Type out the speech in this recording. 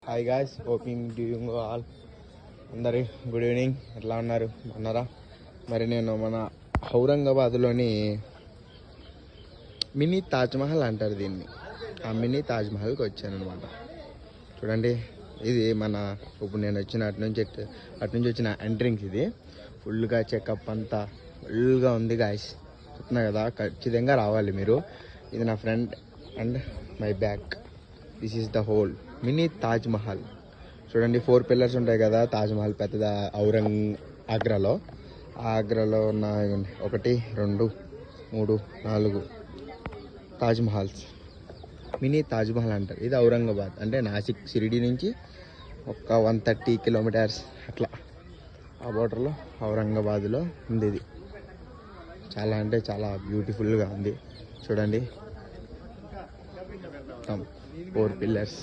Hi guys, hoping doing all. అందరి good evening. ఎట్లా ఉన్నారు? అన్నారా? మరి నేను మన ఔరంగాబాద్లోని మినీ తాజ్మహల్ అంటారు దీన్ని. ఆ మినీ తాజ్మహల్కి వచ్చాను అనమాట. చూడండి, ఇది మన ఇప్పుడు నేను వచ్చిన అటు నుంచి వచ్చిన ఎంట్రింగ్స్. ఇది ఫుల్గా చెకప్ అంతా ఫుల్గా ఉంది గాయస్. చెప్తున్నా కదా, ఖచ్చితంగా రావాలి మీరు. ఇది నా front and my back. This is the whole mini Taj Mahal. చూడండి, 4 పిల్లర్స్ ఉంటాయి కదా తాజ్మహల్ పెద్ద ఆగ్రాలో. ఆగ్రాలో ఉన్న 1, 2, 3, 4 తాజ్మహల్స్. మినీ తాజ్మహల్ అంటారు. ఇది ఔరంగాబాద్ అంటే నాసిక్ షిరిడి నుంచి ఒక 130 కిలోమీటర్స్ అట్లా ఆ బోర్డర్లో ఔరంగాబాద్లో ఉంది. ఇది చాలా అంటే చాలా బ్యూటిఫుల్గా ఉంది. చూడండి, 4 పిల్లర్స్.